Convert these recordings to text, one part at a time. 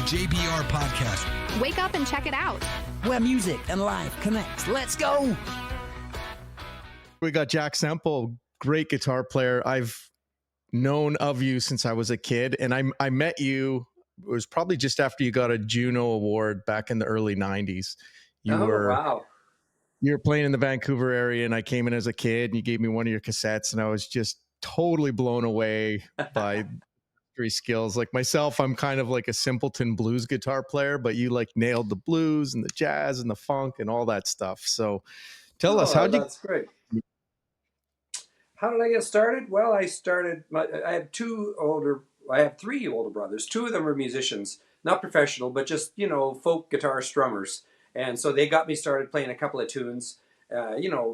JBR Podcast. Wake up and check it out. Where music and life connects. Let's go. We got Jack Semple, great guitar player. I've known of you since I was a kid, and I met you, it was probably just after you got a Juno Award back in the early 90s. Wow. You were playing in the Vancouver area, and I came in as a kid, and you gave me one of your cassettes, and I was just totally blown away by your skills. Like myself, I'm kind of like a simpleton blues guitar player, but you like nailed the blues and the jazz and the funk and all that stuff. So tell us, That's great. How did I get started? Well, I have three older brothers. Two of them are musicians, not professional, but just, folk guitar strummers. And so they got me started playing a couple of tunes,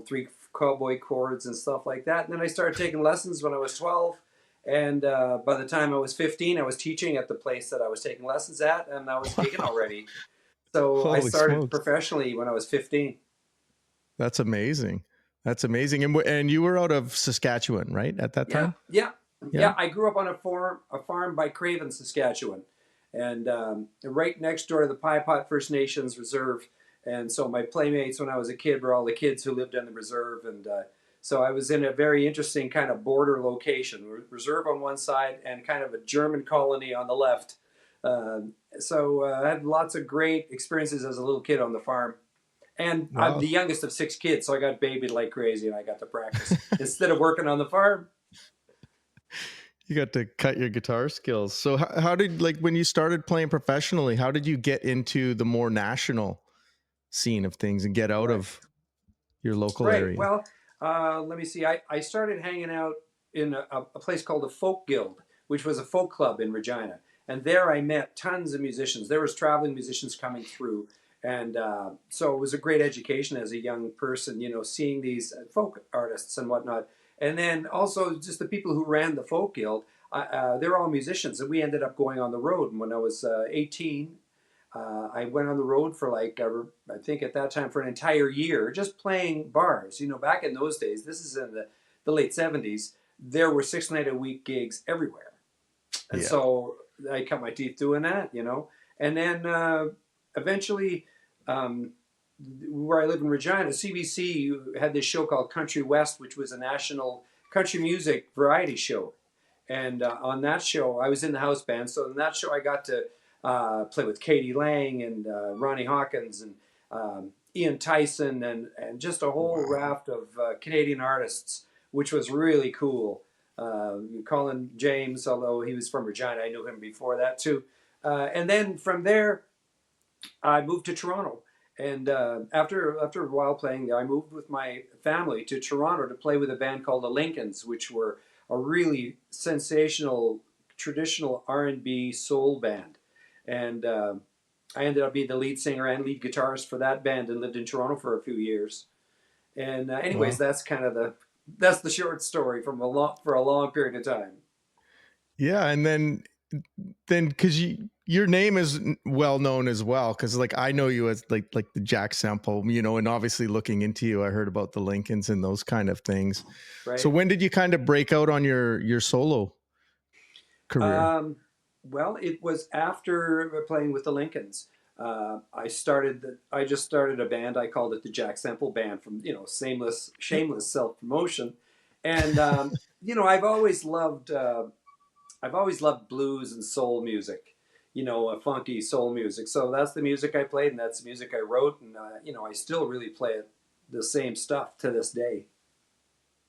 three cowboy chords and stuff like that. And then I started taking lessons when I was 12. And by the time I was 15, I was teaching at the place that I was taking lessons at, and I was gigging already. So Holy I started smokes. professionally when I was 15. That's amazing. That's amazing. And you were out of Saskatchewan, right, at that time? Yeah. I grew up on a farm by Craven, Saskatchewan, and right next door to the Piepot First Nations Reserve. And so my playmates when I was a kid were all the kids who lived on the reserve. And so I was in a very interesting kind of border location, reserve on one side and kind of a German colony on the left. So I had lots of great experiences as a little kid on the farm. And Wow. I'm the youngest of 6 kids, so I got babied like crazy, and I got to practice instead of working on the farm. You got to cut your guitar skills. So how did, like, when you started playing professionally, how did you get into the more national scene of things and get out of your local area? Well, let me see. I started hanging out in a place called the Folk Guild, which was a folk club in Regina. And there I met tons of musicians. There was traveling musicians coming through. And so it was a great education as a young person, seeing these folk artists and whatnot. And then also just the people who ran the Folk Guild, they're all musicians. And we ended up going on the road. And when I was 18, I went on the road for I think at that time for an entire year, just playing bars. Back in those days, this is in the late 70s, there were 6-night-a-week gigs everywhere. And so I cut my teeth doing that, And then eventually, where I live in Regina, CBC had this show called Country West, which was a national country music variety show. And on that show, I was in the house band. So in that show, I got to play with Katie Lang and Ronnie Hawkins and Ian Tyson and just a whole raft of Canadian artists, which was really cool. Colin James, although he was from Regina, I knew him before that too. And then from there, I moved to Toronto. And after a while playing there, I moved with my family to Toronto to play with a band called the Lincolns, which were a really sensational, traditional R&B soul band. And I ended up being the lead singer and lead guitarist for that band and lived in Toronto for a few years. And anyways, that's kind of that's the short story for a long period of time. Yeah, and then because your name is well known as well, because I know you as like the Jack Semple, and obviously looking into you, I heard about the Lincolns and those kind of things. Right. So when did you kind of break out on your solo career? Well, it was after playing with the Lincolns. I just started a band. I called it the Jack Semple Band from, shameless self-promotion. And, I've always loved blues and soul music, a funky soul music. So that's the music I played and that's the music I wrote. And, I still really play the same stuff to this day.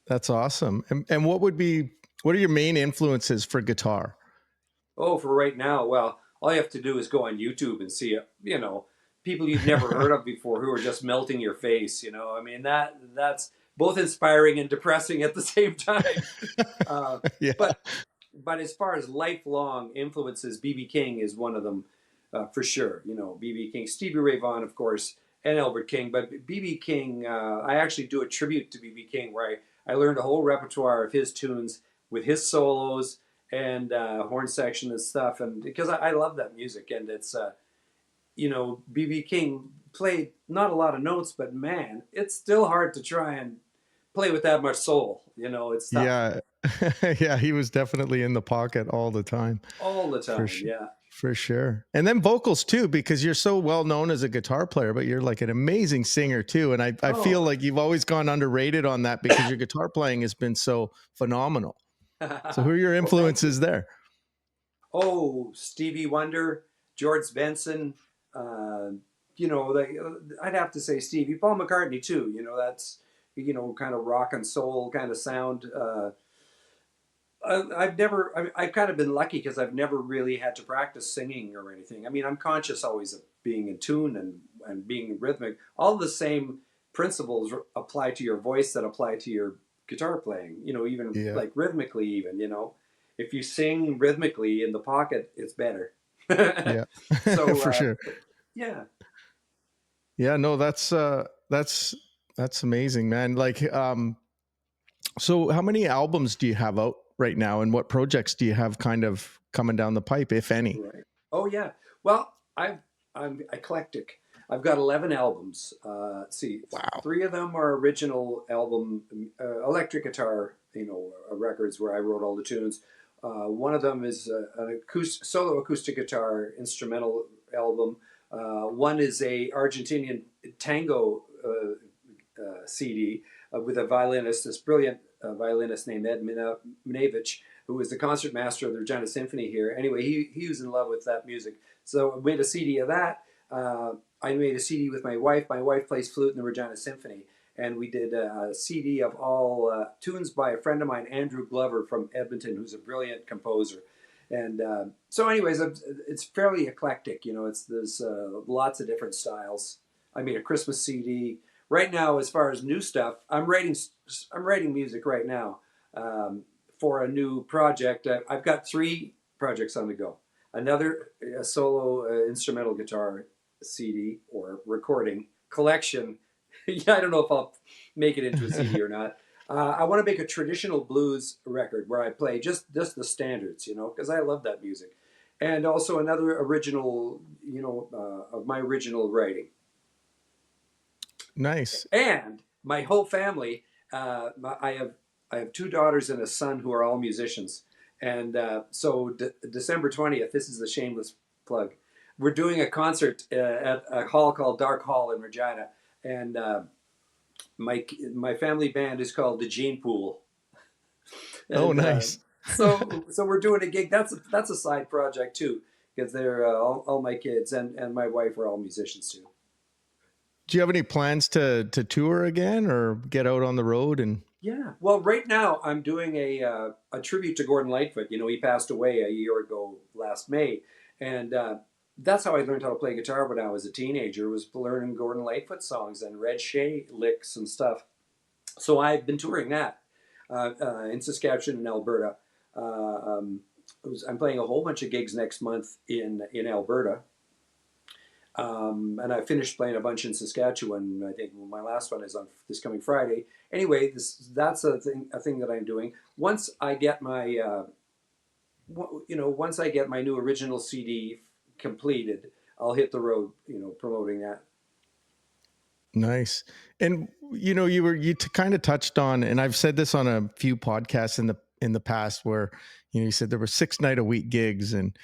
That's awesome. And what are your main influences for guitar? Oh, for right now, well, all you have to do is go on YouTube and see, people you've never heard of before who are just melting your face, I mean, that's both inspiring and depressing at the same time. Yeah. But as far as lifelong influences, B.B. King is one of them for sure. B.B. King, Stevie Ray Vaughan, of course, and Albert King. But B.B. King, I actually do a tribute to B.B. King where I learned a whole repertoire of his tunes with his solos and horn section and stuff, and because I love that music, and it's B.B. King played not a lot of notes, but man, it's still hard to try and play with that much soul. It's tough. Yeah, Yeah, he was definitely in the pocket all the time. All the For time. sure. Yeah. For sure. And then vocals too, because you're so well known as a guitar player, but you're like an amazing singer too. And I feel Oh. like you've always gone underrated on that because your guitar playing has been so phenomenal. So who are your Well, thank you. influences there? Oh, Stevie Wonder, George Benson. Uh, like, I'd have to say Stevie, Paul McCartney too. That's kind of rock and soul kind of sound. I've kind of been lucky because I've never really had to practice singing or anything. I mean, I'm conscious always of being in tune and being rhythmic. All the same principles apply to your voice that apply to your guitar playing, even Yeah. like rhythmically, if you sing rhythmically in the pocket, it's better. Yeah. So, For sure. yeah. Yeah, no, that's amazing, man. Like so how many albums do you have out right now and what projects do you have kind of coming down the pipe, if any? Right. Oh yeah. Well, I'm eclectic. I've got 11 albums. Let's see, Wow. 3 of them are original album electric guitar, records where I wrote all the tunes. One of them is an solo acoustic guitar instrumental album. One is a Argentinian tango CD with a violinist, this brilliant violinist named Ed Minevich, who was the concert master of the Regina Symphony here. Anyway, he was in love with that music. So I made a CD of that. I made a CD with my wife. My wife plays flute in the Regina Symphony. And we did a CD of all tunes by a friend of mine, Andrew Glover from Edmonton, who's a brilliant composer. And so anyways, it's fairly eclectic. There's lots of different styles. I made a Christmas CD. Right now, as far as new stuff, I'm writing music right now for a new project. I've got 3 projects on the go. Another solo instrumental guitar CD or recording collection. Yeah, I don't know if I'll make it into a CD or not. I want to make a traditional blues record where I play just the standards, because I love that music, and also another original, of my original writing. Nice. And my whole family, I have 2 daughters and a son who are all musicians. And so December 20th, this is a shameless plug. We're doing a concert at a hall called Dark Hall in Regina. And my family band is called the Gene Pool. And, Oh, nice. So we're doing a gig. That's a side project too, because they're all my kids and my wife are all musicians too. Do you have any plans to tour again or get out on the road? And Yeah, well, right now I'm doing a tribute to Gordon Lightfoot. He passed away a year ago last May, and that's how I learned how to play guitar when I was a teenager. Was learning Gordon Lightfoot songs and Red Shea licks and stuff. So I've been touring that in Saskatchewan and Alberta. I'm playing a whole bunch of gigs next month in Alberta. And I finished playing a bunch in Saskatchewan. I think my last one is on this coming Friday. Anyway, that's a thing that I'm doing. Once I get my once I get my new original CD completed, I'll hit the road, promoting that. nice. And you kind of touched on, and I've said this on a few podcasts in the past where you said there were 6-night-a-week gigs and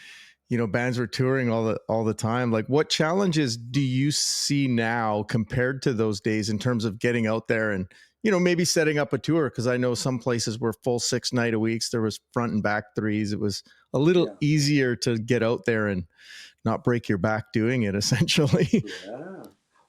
bands were touring all the time. Like, what challenges do you see now compared to those days in terms of getting out there and maybe setting up a tour? Because I know some places were full 6-night-a-weeks. There was front and back threes. It was a little easier to get out there and not break your back doing it, essentially. Yeah.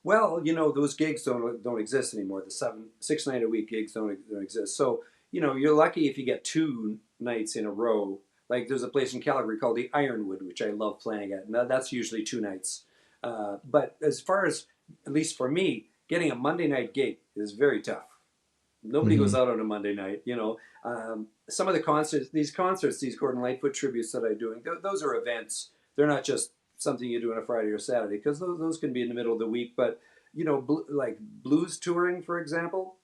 Well, those gigs don't exist anymore. The 6-night-a-week gigs don't exist. So you're lucky if you get 2 nights in a row. Like there's a place in Calgary called the Ironwood, which I love playing at. And that's usually 2 nights. But as far as, at least for me, getting a Monday night gig is very tough. Nobody goes out on a Monday night. Some of the concerts, these Gordon Lightfoot tributes that I'm doing, those are events. They're not just something you do on a Friday or Saturday, because those can be in the middle of the week. But, like blues touring, for example,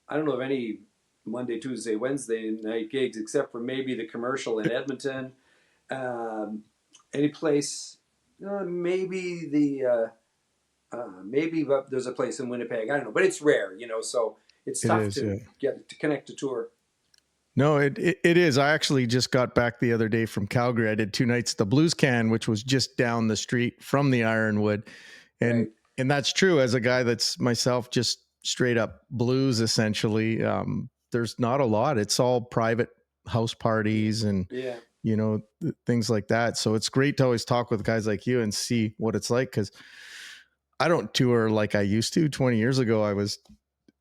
I don't know of any Monday, Tuesday, Wednesday night gigs, except for maybe the Commercial in Edmonton. Any place, maybe maybe there's a place in Winnipeg. I don't know, but it's rare, so it's tough to connect to tour. No, it is. I actually just got back the other day from Calgary. I did 2 nights at the Blues Can, which was just down the street from the Ironwood. And Right. and that's true. As a guy that's myself just straight up blues, essentially, there's not a lot. It's all private house parties and, Yeah. things like that. So it's great to always talk with guys like you and see what it's like, because I don't tour like I used to. 20 years ago, I was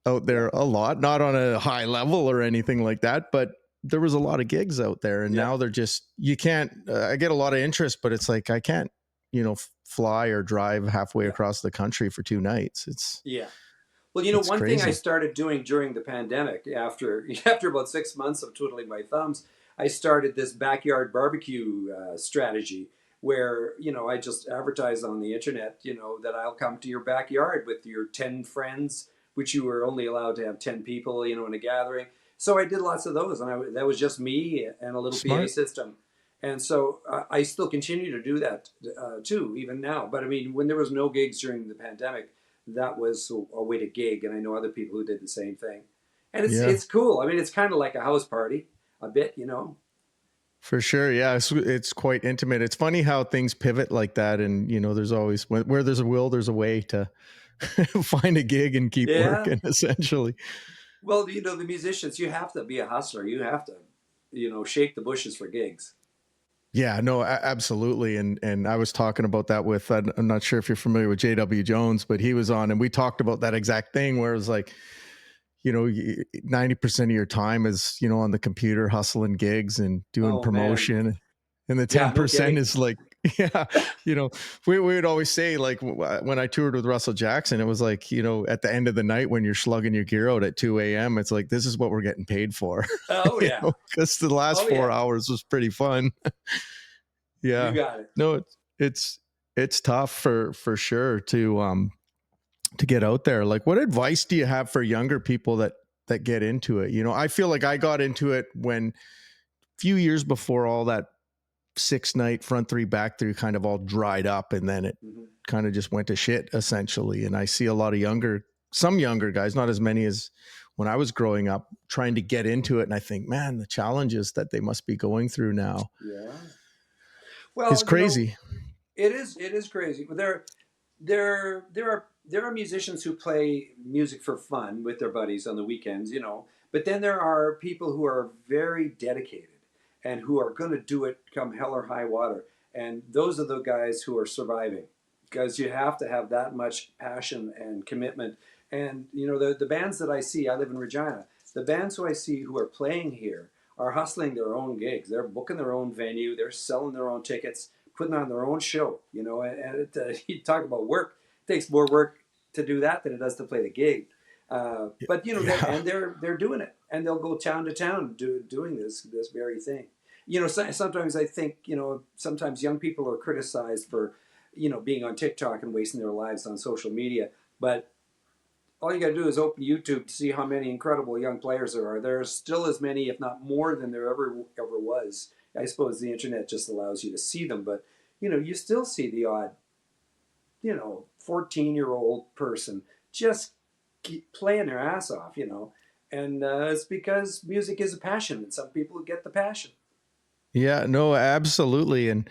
out there a lot, not on a high level or anything like that, but there was a lot of gigs out there. And Yeah. now they're just, you can't, I get a lot of interest, but it's like, I can't, fly or drive halfway Yeah. across the country for 2 nights. Yeah. Well, It's one thing I crazy. started doing during the pandemic, after about 6 months of twiddling my thumbs, I started this backyard barbecue strategy where I just advertise on the internet, that I'll come to your backyard with your 10 friends, which you were only allowed to have 10 people, in a gathering. So I did lots of those, and that was just me and a little PA Smart. system. And so I still continue to do that too, even now. But I mean, when there was no gigs during the pandemic, that was a way to gig, and I know other people who did the same thing. And Yeah, it's cool. I mean, it's kind of like a house party, a bit. for sure. Yeah. It's quite intimate. It's funny how things pivot like that. And, there's always, where there's a will, there's a way to find a gig and keep Yeah. working, essentially. Well, the musicians, you have to be a hustler. You have to, shake the bushes for gigs. Yeah, no, absolutely. And I was talking about that with, I'm not sure if you're familiar with JW Jones, but he was on and we talked about that exact thing where it was like, 90% of your time is, on the computer hustling gigs and doing Oh, man. promotion. And the Yeah, no 10% kidding. is like, yeah, we would always say, like, when I toured with Russell Jackson, it was like, at the end of the night when you're slugging your gear out at 2 a.m., it's like, this is what we're getting paid for. Oh, yeah. Because the last Oh, 4 yeah. hours was pretty fun. Yeah. You got it. No, it's tough for sure to get out there. Like, what advice do you have for younger people that get into it? I feel like I got into it when a few years before all that 6-night front 3 back 3 kind of all dried up, and then it kind of just went to shit, essentially. And I see a lot of some younger guys, not as many as when I was growing up, trying to get into it. And I think, man, the challenges that they must be going through now. Yeah. Well, It's crazy. It is crazy. But there are musicians who play music for fun with their buddies on the weekends, But then there are people who are very dedicated and who are going to do it come hell or high water. And those are the guys who are surviving, because you have to have that much passion and commitment. And the bands that I see, I live in Regina. The bands who I see who are playing here are hustling their own gigs. They're booking their own venue. They're selling their own tickets, putting on their own show. And you talk about work. It takes more work to do that than it does to play the gig. But and they're doing it, and they'll go town to town doing this very thing. Sometimes I think sometimes young people are criticized for being on TikTok and wasting their lives on social media, but all you got to do is open YouTube to see how many incredible young players there are. There are still as many, if not more, than there ever was. I suppose the internet just allows you to see them, but you still see the odd 14-year-old person just keep playing their ass off, and it's because music is a passion, and some people get the passion. Yeah, no, absolutely. And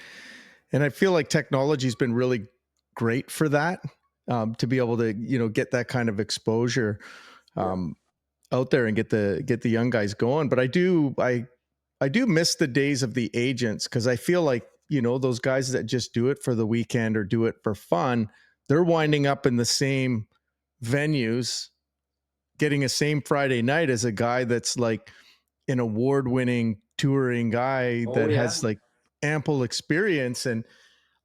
I feel like technology's been really great for that, to be able to, get that kind of exposure out there and get the young guys going. But I do miss the days of the agents, because I feel like, those guys that just do it for the weekend or do it for fun, they're winding up in the same venues, getting a same Friday night as a guy that's like an award-winning touring guy that has like ample experience. And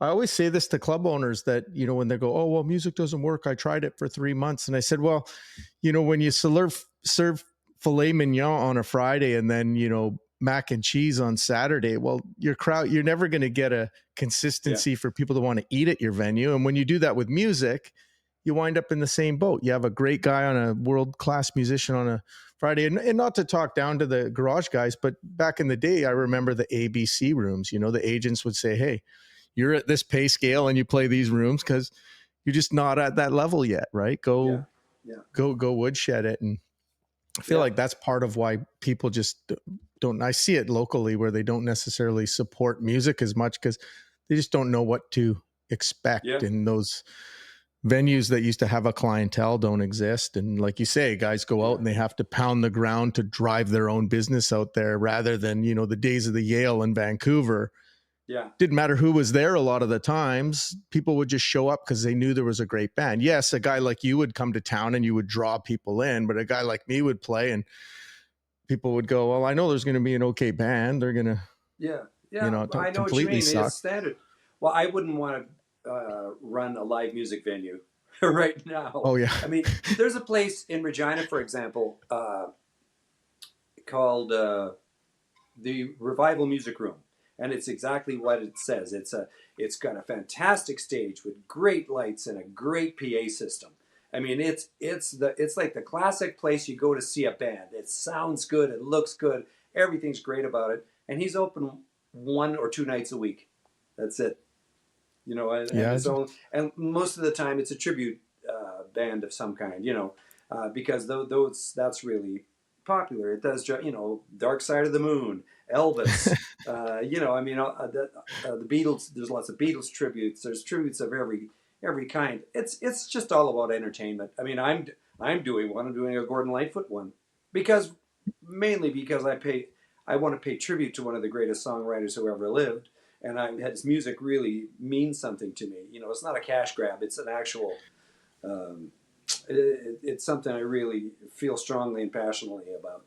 I always say this to club owners that, when they go, oh, well, music doesn't work, I tried it for 3 months. And I said, well, when you serve filet mignon on a Friday and then, mac and cheese on Saturday, well, your crowd, you're never going to get a consistency for people to want to eat at your venue. And when you do that with music, you wind up in the same boat. You have a great guy on a world-class musician on a Friday, and not to talk down to the garage guys, but back in the day, I remember the ABC rooms. The agents would say, hey, you're at this pay scale and you play these rooms because you're just not at that level yet, right? Go woodshed it. And I feel like that's part of why people just don't, I see it locally where they don't necessarily support music as much because they just don't know what to expect. Yeah. And those venues that used to have a clientele don't exist. And like you say, guys go out and they have to pound the ground to drive their own business out there rather than, you know, the days of the Yale in Vancouver. Yeah. Didn't matter who was there a lot of the times. People would just show up because they knew there was a great band. Yes, a guy like you would come to town and you would draw people in, but a guy like me would play and people would go, well, I know there's going to be an okay band. They're going to, Yeah. you know, I know what you completely mean. suck. It's standard. Well, I wouldn't want to run a live music venue right now. Oh, yeah. I mean, there's a place in Regina, for example, called the Revival Music Room. And it's exactly what it says. It's got a fantastic stage with great lights and a great PA system. I mean, it's like the classic place you go to see a band. It sounds good, it looks good, everything's great about it. And he's open 1 or 2 nights a week. That's it. You know, and most of the time it's a tribute band of some kind. You know, because that's really popular. It does, you know, Dark Side of the Moon, Elvis. You know, I mean, the Beatles. There's lots of Beatles tributes. There's tributes of every kind. It's just all about entertainment. I mean, I'm doing one. I'm doing a Gordon Lightfoot one mainly because I want to pay tribute to one of the greatest songwriters who ever lived, and his music really means something to me. You know, it's not a cash grab. It's an actual. It's something I really feel strongly and passionately about.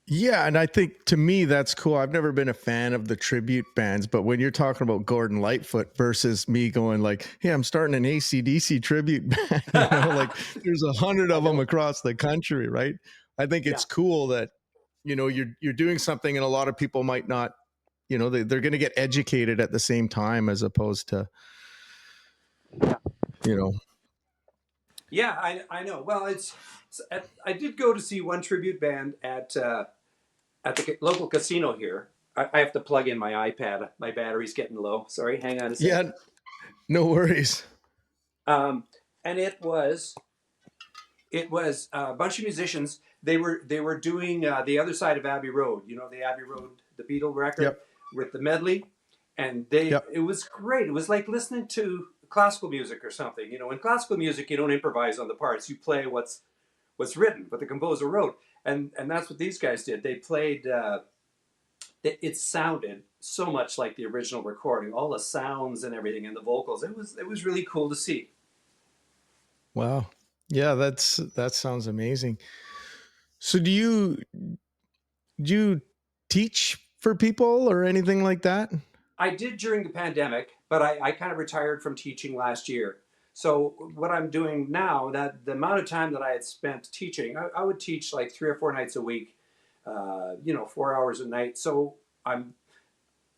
Yeah, and I think to me that's cool. I've never been a fan of the tribute bands, but when you're talking about Gordon Lightfoot versus me going like, hey, I'm starting an AC/DC tribute band, you know, like there's 100 of them across the country, right? I think it's cool that, you know, you're doing something and a lot of people might not, you know, they're going to get educated at the same time as opposed to, you know. Yeah, I know. Well, I did go to see one tribute band at the local casino here. I have to plug in my iPad. My battery's getting low. Sorry, hang on a second. Yeah, no worries. And it was a bunch of musicians. They were doing the other side of Abbey Road. You know, the Abbey Road, the Beatle record with the medley, and it was great. It was like listening to classical music or something. You know, in classical music, you don't improvise on the parts. You play what's written, what the composer wrote, and that's what these guys did. They played. It sounded so much like the original recording. All the sounds and everything, and the vocals. It was really cool to see. Wow. Yeah, that sounds amazing. So do you teach for people or anything like that? I did during the pandemic, but I kind of retired from teaching last year. So what I'm doing now, that the amount of time that I had spent teaching, I would teach like 3 or 4 nights a week, 4 hours a night. So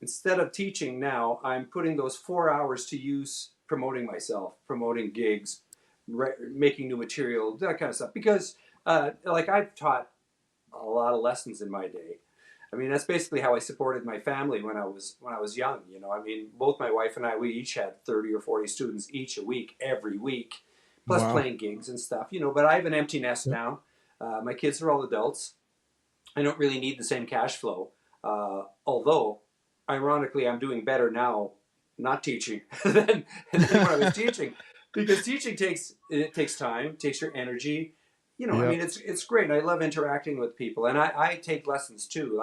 instead of teaching now, I'm putting those 4 hours to use promoting myself, promoting gigs, making new material, that kind of stuff. Because like I've taught a lot of lessons in my day. I mean, that's basically how I supported my family when I was young. You know, I mean, both my wife and I, we each had 30 or 40 students each a week, every week, plus playing gigs and stuff. You know, but I have an empty nest now. My kids are all adults. I don't really need the same cash flow. Although, ironically, I'm doing better now not teaching than when I was teaching, because teaching takes time, takes your energy. You know, I mean, it's great. I love interacting with people, and I take lessons too.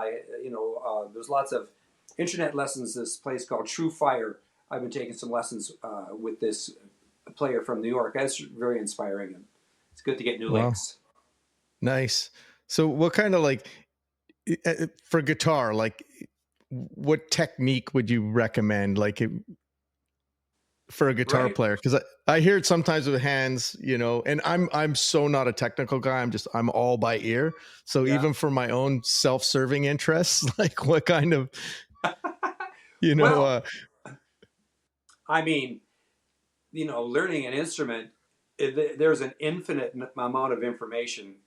There's lots of internet lessons. This place called True Fire. I've been taking some lessons with this player from New York. That's very inspiring, and it's good to get new links. Nice. So, what kind of like for guitar, like what technique would you recommend? Like for a guitar player, because I hear it sometimes with hands, you know, and I'm so not a technical guy. I'm all by ear. So even for my own self-serving interests, like what kind of, you know, well, I mean, you know, learning an instrument, there's an infinite amount of information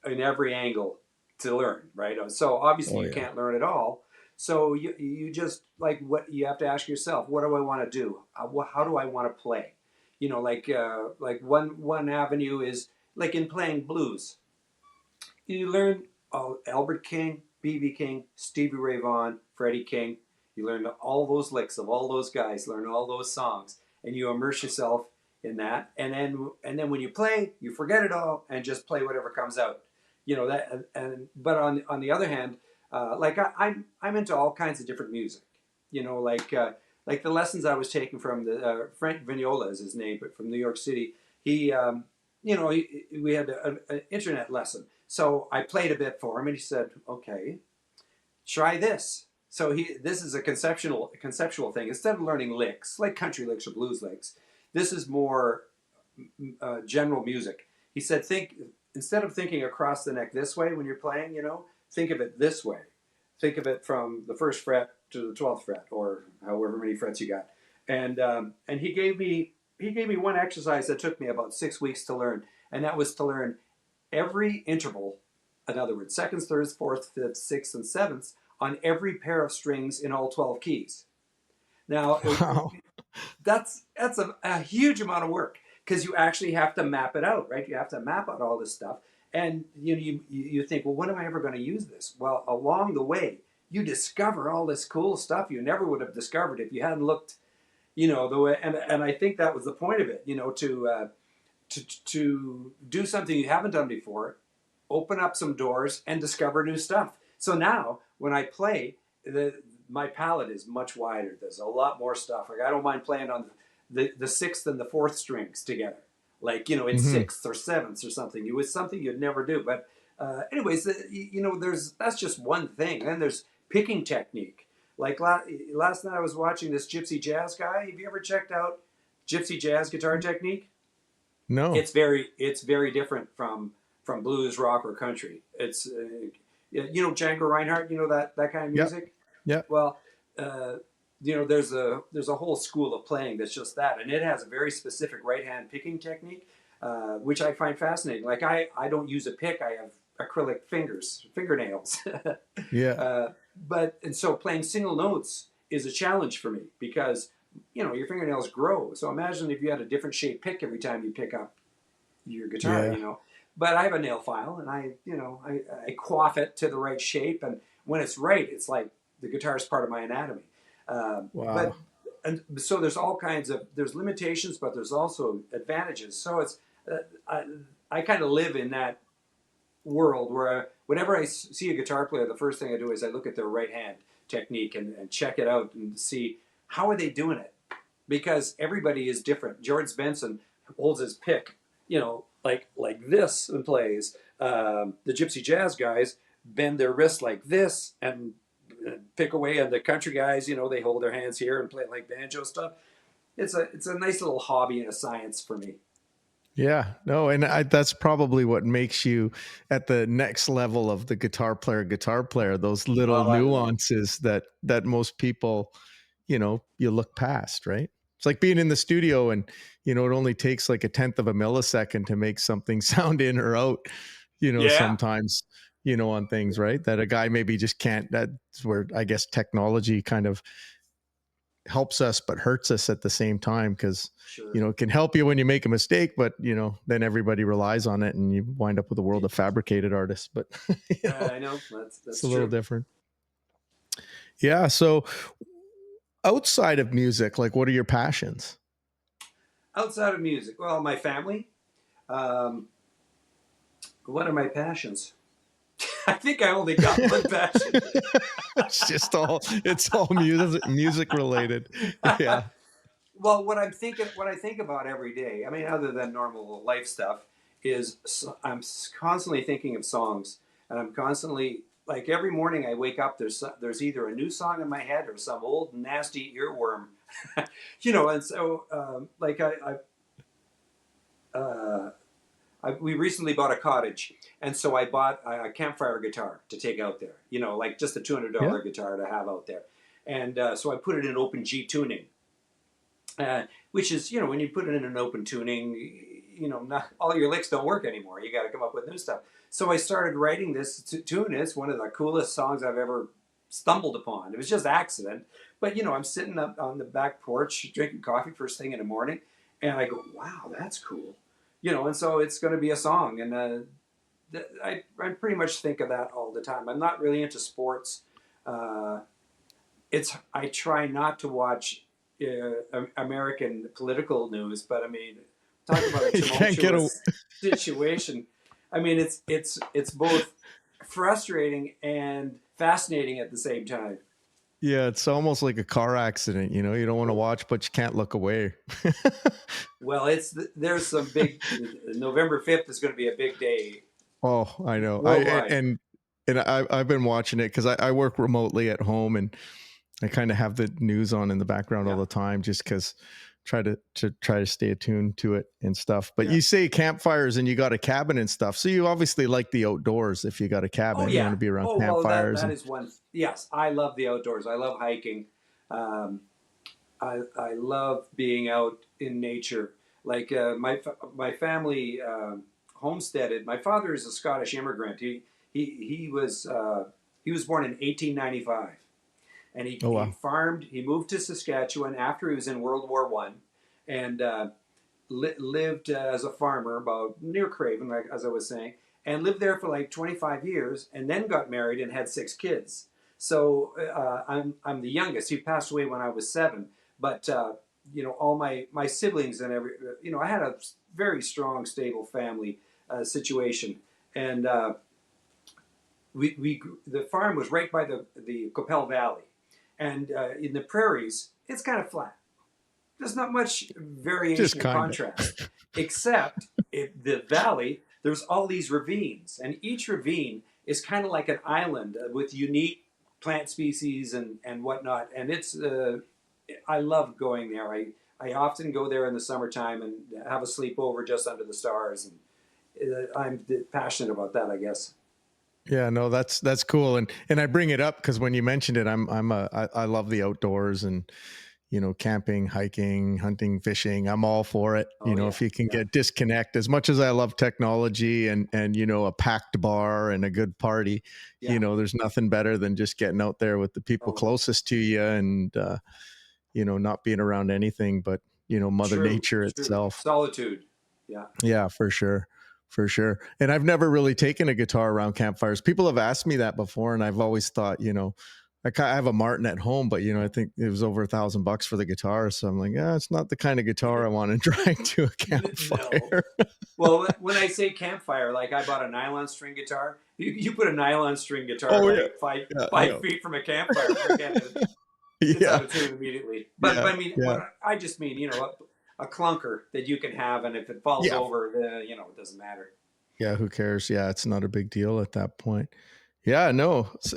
in every angle to learn, right? So obviously you can't learn it all. So you just like what you have to ask yourself, what do I want to do? How do I want to play? You know, like one avenue is like in playing blues. You learn Albert King, B.B. King, Stevie Ray Vaughan, Freddie King. You learn all those licks of all those guys, learn all those songs, and you immerse yourself in that. And then when you play, you forget it all and just play whatever comes out. You know that. But on the other hand, like I'm into all kinds of different music. You know, like the lessons I was taking from the Frank Vignola is his name, but from New York City. We had an internet lesson. So I played a bit for him, and he said, "Okay, try this." So this is a conceptual thing. Instead of learning licks, like country licks or blues licks, this is more general music. He said, instead of thinking across the neck this way when you're playing, think of it this way. Think of it from the 1st fret to the 12th fret, or however many frets you got. And he gave me one exercise that took me about 6 weeks to learn, and that was to learn every interval, in other words, seconds, thirds, fourths, fifths, sixths, and sevenths, on every pair of strings in all 12 keys. Now, Wow. that's a huge amount of work, because you actually have to map it out, right? You have to map out all this stuff. And you think, well, when am I ever going to use this? Well, along the way, you discover all this cool stuff you never would have discovered if you hadn't looked, the way. And I think that was the point of it, to do something you haven't done before, open up some doors and discover new stuff. So now when I play, my palette is much wider. There's a lot more stuff. Like I don't mind playing on the 6th and the 4th strings together, like in 6ths or 7ths or something. It was something you'd never do. But anyways, that's just one thing. Then there's picking technique. Like last night I was watching this gypsy jazz guy. Have you ever checked out gypsy jazz guitar technique? No. It's very different from blues, rock, or country. It's Django Reinhardt. That kind of music. Yeah. Well, there's a whole school of playing that's just that, and it has a very specific right hand picking technique, which I find fascinating. Like I don't use a pick; I have acrylic fingernails. Yeah. And so playing single notes is a challenge for me, because your fingernails grow. So imagine if you had a different shaped pick every time you pick up your guitar. Yeah. But I have a nail file, and I quaff it to the right shape, and when it's right, it's like the guitar is part of my anatomy. Wow. So there's all kinds of limitations, but there's also advantages. So it's I kind of live in that world where whenever I see a guitar player, the first thing I do is I look at their right hand technique and check it out and see how are they doing it, because everybody is different. George Benson holds his pick, like this and plays. The gypsy jazz guys bend their wrists like this and pick away, and the country guys, they hold their hands here and play like banjo stuff. It's a nice little hobby and a science for me. Yeah, no, and that's probably what makes you at the next level of the guitar player, those little nuances that most people, you look past, right? It's like being in the studio and, it only takes like 1/10 of a millisecond to make something sound in or out, sometimes, on things, right? That a guy maybe just can't. That's where I guess technology kind of helps us but hurts us at the same time, because Sure. It can help you when you make a mistake, but then everybody relies on it and you wind up with a world of fabricated artists. But I know that's it's a little different. Yeah. So outside of music, like what are your passions? Outside of music, well, my family. What are my passions? I think I only got one passion. It's all music related. Yeah. Well, what I think about every day, I mean, other than normal life stuff, is I'm constantly thinking of songs, and I'm constantly, like, every morning I wake up, there's either a new song in my head or some old nasty earworm, and so we recently bought a cottage, and so I bought a campfire guitar to take out there, like just a $200 guitar to have out there, and so I put it in open G tuning. Which is, when you put it in an open tuning, not all your licks don't work anymore. You got to come up with new stuff. So I started writing this tune. It's one of the coolest songs I've ever stumbled upon. It was just accident. But, I'm sitting up on the back porch drinking coffee first thing in the morning, and I go, wow, that's cool. And so it's going to be a song. And I pretty much think of that all the time. I'm not really into sports. Uh, I try not to watch American political news, but I mean, talk about a You can't get a. tumultuous situation. I mean, it's both frustrating and fascinating at the same time. Yeah, it's almost like a car accident. You don't want to watch, but you can't look away. Well, there's some big. November 5th is going to be a big day Oh, I know. worldwide. I've been watching it because I work remotely at home, and I kind of have the news on in the background all Yeah. the time, just because try to stay attuned to it and stuff. But Yeah. you say campfires and you got a cabin and stuff, so you obviously like the outdoors. If you got a cabin, Oh you want yeah. to be around Oh well, campfires. that is one. Yes, I love the outdoors. I love hiking. Um, I love being out in nature. Like my family homesteaded. My father is a Scottish immigrant. He was born in 1895, and Oh he wow. farmed. He moved to Saskatchewan after he was in World War One, and lived as a farmer about near Craven, like as I was saying, and lived there for like 25 years, and then got married and had 6 kids. So I'm the youngest. He passed away when I was 7, but all my siblings and I had a very strong, stable family situation, and the farm was right by the Qu'Appelle Valley, and in the prairies it's kind of flat. There's not much variation and contrast, except the valley. There's all these ravines, and each ravine is kind of like an island with unique plant species and whatnot. And I love going there. I often go there in the summertime and have a sleepover just under the stars. And I'm passionate about that, I guess. Yeah, no, that's cool. And I bring it up because when you mentioned it, I love the outdoors and camping, hiking, hunting, fishing. I'm all for it. Oh yeah, If you can yeah, get disconnect, as much as I love technology and a packed bar and a good party, yeah. there's nothing better than just getting out there with the people Oh, closest to you and not being around anything but Mother true, Nature true. itself. Solitude. Yeah. Yeah, for sure. For sure. And I've never really taken a guitar around campfires. People have asked me that before, and I've always thought, I have a Martin at home, but I think it was over $1,000 for the guitar. So I'm like, yeah, it's not the kind of guitar I want to drag to a No. campfire. Well, when I say campfire, like I bought a nylon string guitar. You put a nylon string guitar Oh yeah, like five yeah, I five know. feet from a campfire, forget it. It's Yeah, out of tune immediately. But yeah, I mean, yeah, I just mean a clunker that you can have, and if it falls yeah, over, it doesn't matter. yeah. Who cares? Yeah, it's not a big deal at that point. Yeah, no. Is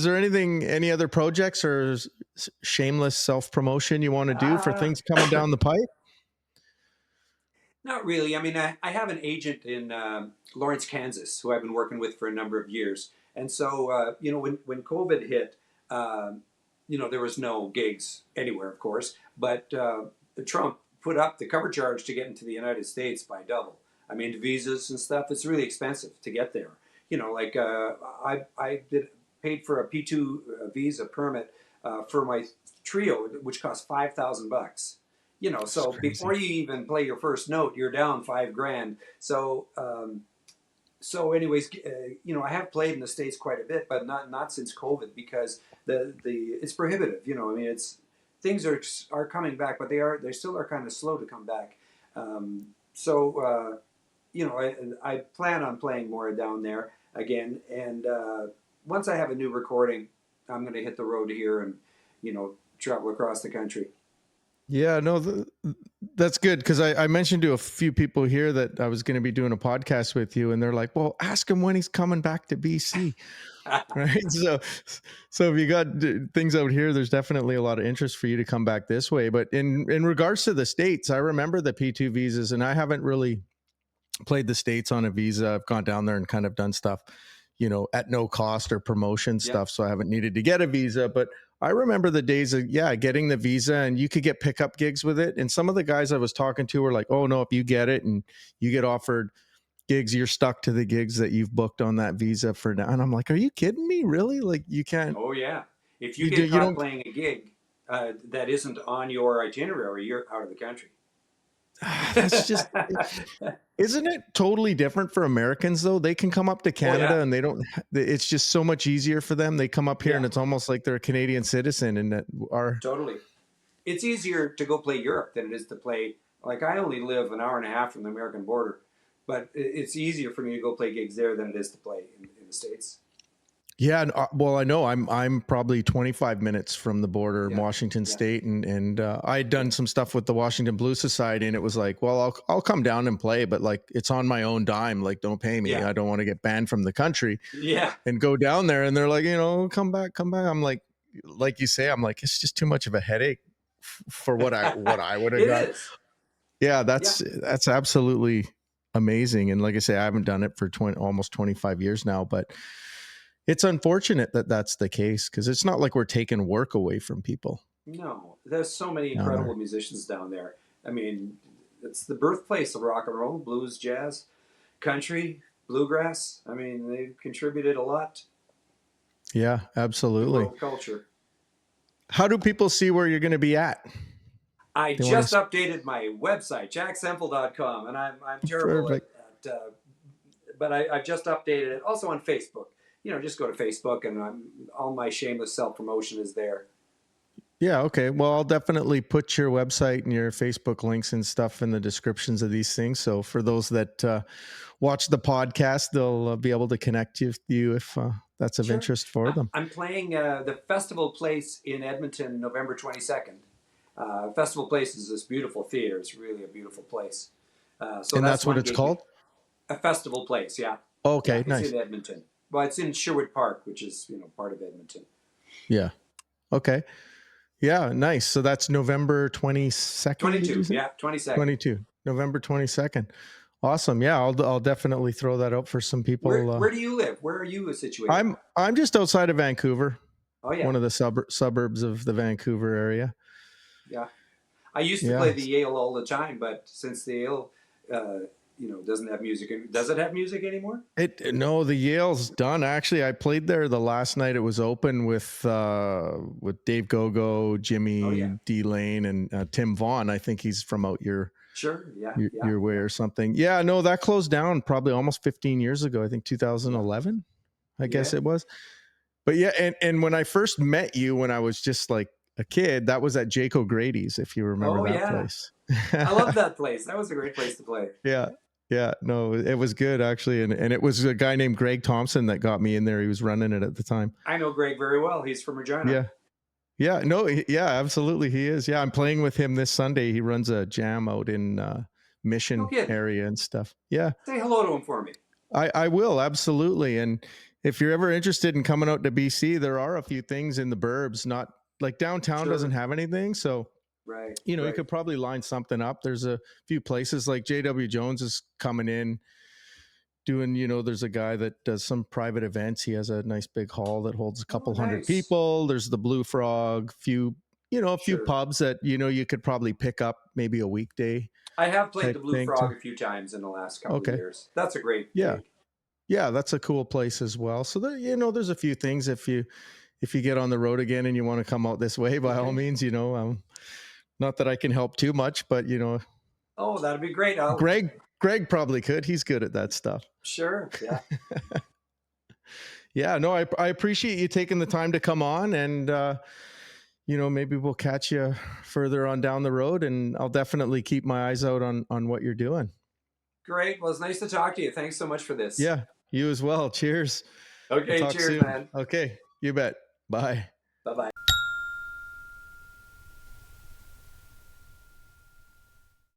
there any other projects or shameless self promotion you want to do for Uh, things coming down the pipe? Not really. I mean, I have an agent in Lawrence, Kansas, who I've been working with for a number of years. And so, when COVID hit, there was no gigs anywhere, of course. But Trump put up the cover charge to get into the United States by double. I mean, visas and stuff. It's really expensive to get there. Like paid for a P2 visa permit for my trio, which cost $5,000. It's So crazy. before you even play your first note, you're down $5,000. So anyways, I have played in the States quite a bit, but not since COVID, because it's prohibitive. I mean, things are coming back, but they still are kind of slow to come back. I plan on playing more down there again, and once I have a new recording, I'm going to hit the road here and travel across the country. Yeah, no, that's good because I mentioned to a few people here that I was going to be doing a podcast with you, and they're like, "Well, ask him when he's coming back to BC." Right? So if you got things out here, there's definitely a lot of interest for you to come back this way. But in regards to the States, I remember the P2 visas, and I haven't really played the States on a visa. I've gone down there and kind of done stuff, at no cost or promotion Yeah. stuff. So I haven't needed to get a visa, but I remember the days of, getting the visa, and you could get pickup gigs with it. And some of the guys I was talking to were like, oh no, if you get it and you get offered gigs, you're stuck to the gigs that you've booked on that visa for now. And I'm like, are you kidding me? Really? Like you can't, Oh yeah. If you you do, get you caught don't, playing a gig that isn't on your itinerary, you're out of the country. That's just, isn't it totally different for Americans though? They can come up to Canada and they don't, it's just so much easier for them. They come up here and it's almost like they're a Canadian citizen, and that our, Totally. It's easier to go play Europe than it is to play, like I only live an hour and a half from the American border, but it's easier for me to go play gigs there than it is to play in the States. yeah. Well, I know I'm probably 25 minutes from the border in Washington State, and I'd done some stuff with the Washington Blues Society, and it was like, well, I'll come down and play, but like it's on my own dime. Like, don't pay me. I don't want to get banned from the country. And go down there, and they're like, come back. I'm like you say, I'm like, it's just too much of a headache for what I would have got. Yeah, that's absolutely amazing. And like I say, I haven't done it for almost 25 years now, but it's unfortunate that that's the case, because it's not like we're taking work away from people. No, there's so many incredible musicians down there. I mean, it's the birthplace of rock and roll, blues, jazz, country, bluegrass. I mean, they've contributed a lot. Yeah, absolutely. To world culture. How do people see where you're going to be at? I just updated my website, jacksemple.com, and I'm terrible at but I've just updated it. Also on Facebook. Just go to Facebook, and all my shameless self-promotion is there. Yeah, okay. Well, I'll definitely put your website and your Facebook links and stuff in the descriptions of these things. So for those that watch the podcast, they'll be able to connect with you if that's of interest for them. I'm playing the Festival Place in Edmonton, November 22nd. Festival Place is this beautiful theater. It's really a beautiful place. So and that's what it's called? A Festival Place, yeah. Okay, it's nice. in Edmonton. Well, it's in Sherwood Park, which is, part of Edmonton. Yeah. Okay. Yeah, nice. So that's November 22nd? 22, yeah, 22nd. 22, November 22nd. Awesome. Yeah, I'll definitely throw that out for some people. Where do you live? Where are you situated? I'm just outside of Vancouver. Oh, yeah. One of the suburbs of the Vancouver area. Yeah. I used to play the Yale all the time, but since the Yale... doesn't have music. Does it have music anymore? No, the Yale's done. Actually, I played there the last night it was open with Dave Gogo, Jimmy D Lane, and Tim Vaughn. I think he's from out your way or something. Yeah, no, that closed down probably almost 15 years ago. I think 2011, I guess it was. But yeah, and when I first met you, when I was just like a kid, that was at Jake O'Grady's, if you remember that place. I love that place. That was a great place to play. Yeah, no, it was good actually, and it was a guy named Greg Thompson that got me in there. He was running it at the time. I know Greg very well. He's from Regina. Yeah, absolutely, he is. Yeah, I'm playing with him this Sunday. He runs a jam out in Mission area and stuff. Yeah, say hello to him for me. I will, absolutely. And if you're ever interested in coming out to BC, there are a few things in the burbs. Not like downtown doesn't have anything, so. Right. You could probably line something up. There's a few places like JW Jones is coming in doing, there's a guy that does some private events. He has a nice big hall that holds a couple hundred people. There's the Blue Frog, few pubs that, you could probably pick up maybe a weekday. I have played the Blue Frog a few times in the last couple of years. That's a great gig. Yeah, that's a cool place as well. So there's a few things if you get on the road again and you want to come out this way, by all means, not that I can help too much, but Oh, that'd be great. Greg probably could. He's good at that stuff. Sure. Yeah. Yeah. No, I appreciate you taking the time to come on, and maybe we'll catch you further on down the road, and I'll definitely keep my eyes out on what you're doing. Great. Well, it's nice to talk to you. Thanks so much for this. Yeah. You as well. Cheers. Okay. We'll cheers, soon. man. Okay. You bet. Bye. Bye-bye.